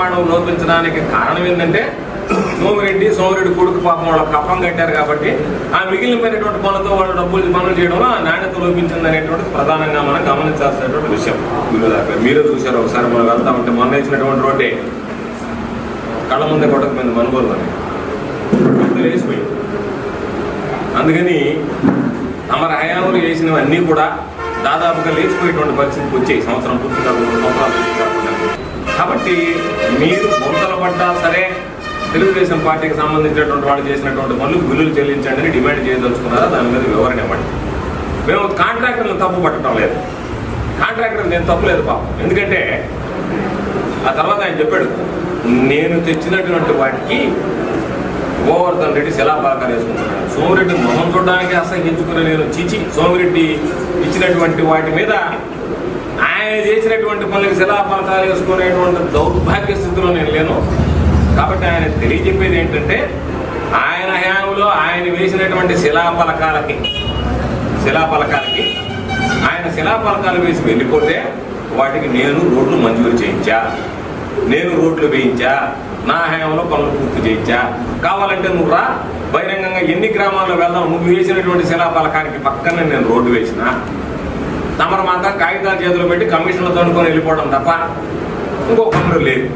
ప్రమాణం లోపించడానికి కారణం ఏంటంటే సోమిరెడ్డి కొడుకు పాపం వాళ్ళ కప్పం కట్టారు కాబట్టి ఆ మిగిలినటువంటి పనులతో వాళ్ళు పనులు చేయడంలో ఆ నాణ్యత లోపించింది అనేటువంటి ప్రధానంగా మనం గమనించాల్సినటువంటి విషయం. మీరే చూశారు ఒకసారి మనం వెళ్తా ఉంటే మొన్న ఇచ్చినటువంటి రోడ్డే కళ్ళ ముందే కొట్టకపోయింది మనుగోలు అని లేచిపోయింది. అందుకని తమ హయాంలో చేసినవన్నీ కూడా దాదాపుగా లేచిపోయేటువంటి పరిస్థితికి వచ్చాయి సంవత్సరం పూర్తిగా 2 సంవత్సరాలు కాకుండా. కాబట్టి మీరు గుంతలు పడ్డా సరే తెలుగుదేశం పార్టీకి సంబంధించినటువంటి వాళ్ళు చేసినటువంటి పనులు బిల్లులు చెల్లించండి అని డిమాండ్ చేయదలుచుకున్నారా, దాని మీద వివరణ ఇవ్వండి. మేము కాంట్రాక్టర్లను తప్పు పట్టడం లేదు, కాంట్రాక్టర్ నేను తప్పు లేదు పాపం. ఎందుకంటే ఆ తర్వాత ఆయన చెప్పాడు, నేను తెచ్చినటువంటి వాటికి గోవర్ధన్ రెడ్డి శిలాపాలకాలు వేసుకుంటున్నాడు. సోమిరెడ్డి మొహం చూడడానికి అసహించుకుని నేను సోమిరెడ్డి ఇచ్చినటువంటి వాటి మీద ఆయన చేసినటువంటి పనులకి శిలాపాలకాలు వేసుకునేటువంటి దౌర్భాగ్య స్థితిలో నేను లేను. కాబట్టి ఆయన తెలియజెప్పేది ఏంటంటే ఆయన హయాంలో ఆయన వేసినటువంటి శిలాపలకాలకి ఆయన శిలాపలకాలు వేసి వెళ్ళిపోతే వాటికి నేను రోడ్లు మంజూరు చేయించా, నేను రోడ్లు వేయించా, నా హయాంలో పనులు పూర్తి చేయించా. కావాలంటే నువ్వు రా, బహిరంగంగా ఎన్ని గ్రామాల్లో వెళ్దాం, నువ్వు వేసినటువంటి శిలాపలకానికి పక్కనే నేను రోడ్డు వేసిన. తమరు మాత్రం కాగితాలు చేతులు పెట్టి కమిషన్లు తనుకొని వెళ్ళిపోవడం తప్ప ఇంకో పనులు లేదు.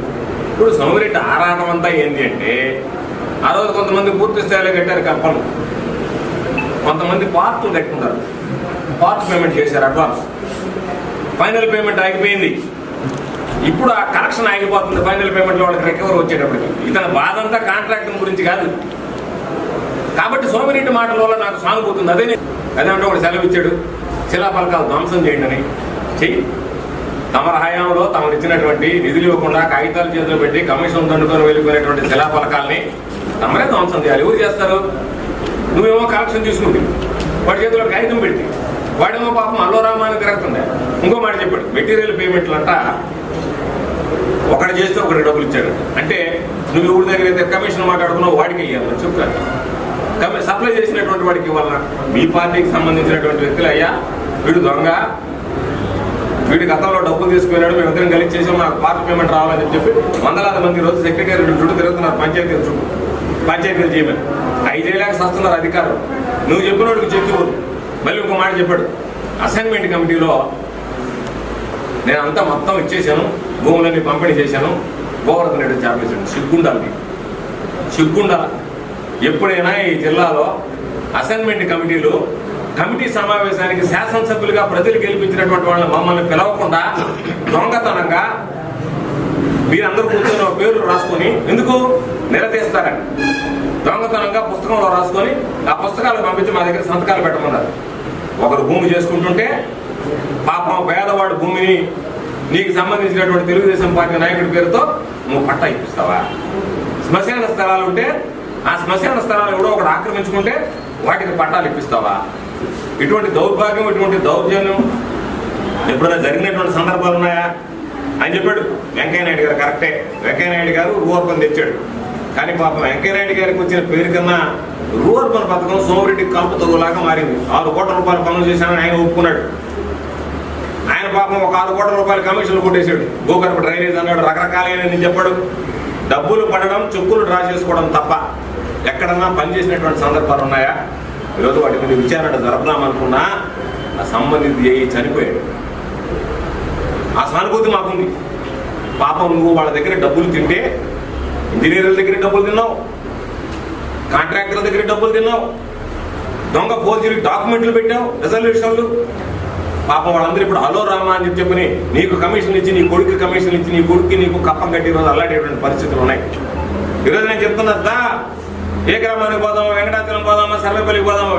ఇప్పుడు సోమిరెడ్డి ఆరాటం అంతా ఏంటి అంటే ఆ రోజు కొంతమంది పూర్తి స్థాయిలో కట్టారు కప్పలు, కొంతమంది పార్ట్లు కట్టుకుంటారు, పార్ట్ పేమెంట్ చేశారు అడ్వాన్స్, ఫైనల్ పేమెంట్ ఆగిపోయింది. ఇప్పుడు ఆ కలెక్షన్ ఆగిపోతుంది ఫైనల్ పేమెంట్లో వాళ్ళకి రికవర్ వచ్చేటప్పటికి. ఇతని బాధ అంతా కాంట్రాక్టర్ గురించి కాదు. కాబట్టి సోమిరెడ్డి మాటలలో నాకు సానుభూతుంది. అదేమంటే ఒకటి సెలవు ఇచ్చాడు, శిలాపలకాలు ధ్వంసం చేయండి అని. చెయ్యి, తమర హయాంలో తమకు ఇచ్చినటువంటి నిధులు ఇవ్వకుండా కాగితాలు చేతులు పెట్టి కమిషన్ దండుకొని వెళ్ళిపోయినటువంటి శిలాపలకాలని తమరే ధ్వంసం చేయాలి. ఎవరు చేస్తారు? నువ్వేమో కలెక్షన్ తీసుకుంటే వాడి చేతిలో కాగితం పెట్టి వాడేమో పాపం అల్లోరామాన్ని తిరుగుతుంది. ఇంకో మాట చెప్పాడు, మెటీరియల్ పేమెంట్లు అంట ఒకటి చేస్తే ఒకటి డబ్బులు ఇచ్చాడు. అంటే నువ్వు ఎవరి దగ్గర అయితే కమిషన్ మాట్లాడుకున్నావు వాడికి ఇవ్వాలి చెప్తాను. సప్లై చేసినటువంటి వాడికి ఇవ్వాలన్నా మీ పార్టీకి సంబంధించినటువంటి వ్యక్తులు, అయ్యా వీడు దొంగ, వీడి గతంలో డబ్బులు తీసుకున్నాడు, మేము ఇద్దరం కలిసి చేసాం, నాకు పార్టీ పేమెంట్ రావాలని చెప్పి వందలాది మంది రోజు సెక్రటరీ చుట్టూ తిరుగుతున్నారు, పంచాయతీలు చేయమని. 5 ఏళ్ళకి వస్తున్నారు అధికారులు. నువ్వు చెప్పిన వాడికి చెప్పుకోరు. మళ్ళీ ఇంకో మాట చెప్పాడు, అసైన్మెంట్ కమిటీలో నేను అంతా మొత్తం ఇచ్చేసాను, భూములన్నీ పంపిణీ చేశాను, గోవర్ధన్ రెడ్డి చేపేశాడు. సిగ్గుండాలి. ఎప్పుడైనా ఈ జిల్లాలో అసైన్మెంట్ కమిటీ సమావేశానికి శాసనసభ్యులుగా ప్రజలు గెలిపించినటువంటి వాళ్ళని మమ్మల్ని పిలవకుండా దొంగతనంగా మీరందరూ కూర్చొని పేర్లు రాసుకొని ఎందుకు నిలదీస్తారని దొంగతనంగా పుస్తకంలో రాసుకొని ఆ పుస్తకాలు పంపించి మా దగ్గర సంతకాలు పెట్టమన్నారు. ఒకరు భూమి చేసుకుంటుంటే పాపం పేదవాడు భూమిని నీకు సంబంధించినటువంటి తెలుగుదేశం పార్టీ నాయకుడి పేరుతో నువ్వు పట్టా ఇప్పిస్తావా? శ్మశాన స్థలాలు ఉంటే ఆ శ్మశాన స్థలాలు కూడా ఒకటి ఆక్రమించుకుంటే వాటికి పట్టాలు ఇప్పిస్తావా? ఇటువంటి దౌర్భాగ్యం, ఇటువంటి దౌర్జన్యం ఎప్పుడైనా జరిగినటువంటి సందర్భాలు ఉన్నాయా అని చెప్పాడు వెంకయ్యనాయుడు గారు. కరెక్టే, వెంకయ్యనాయుడు గారు రూఅర్బన్ తెచ్చాడు. కానీ పాపం వెంకయ్యనాయుడు గారికి వచ్చిన పేరు కన్నా రూఅర్బన్ పథకం సోమిరెడ్డికి కాపు తరుగులాగా మారింది. 6 కోట్ల రూపాయలు పనులు చేశానని ఆయన ఒప్పుకున్నాడు. ఆయన పాపం ఒక 6 కోట్ల రూపాయల కమిషన్లు కొట్టేశాడు. భూగర్భ డ్రైనేజ్ అన్నాడు, రకరకాలైన చెప్పాడు. డబ్బులు పడడం, చెక్కులు డ్రా చేసుకోవడం తప్ప ఎక్కడన్నా పనిచేసినటువంటి సందర్భాలు ఉన్నాయా? ఈరోజు వాటి మీద విచారణ జరపదామనుకున్నా ఆ సంబంధిత చనిపోయాడు. ఆ సానుభూతి మాకుంది. పాపం నువ్వు వాళ్ళ దగ్గర డబ్బులు తింటే ఇంజనీర్ల దగ్గర డబ్బులు తిన్నావు, కాంట్రాక్టర్ల దగ్గర డబ్బులు తిన్నావు, దొంగ ఫోర్జరీ డాక్యుమెంట్లు పెట్టావు, రిజల్యూషన్లు. పాపం వాళ్ళందరూ ఇప్పుడు హలో రామా అని చెప్పని నీకు కమిషన్ ఇచ్చి, నీ కొడుకు కమిషన్ ఇచ్చి, నీ కొడుకు నీకు కప్పం కట్టి రోజు అలాంటి పరిస్థితులు ఉన్నాయి. ఈరోజు నేను చెప్తున్నా, ఏ గ్రామానికి పోదామా, వెంకటాచలం పోదామా, సర్వేపల్లికి పోదామా,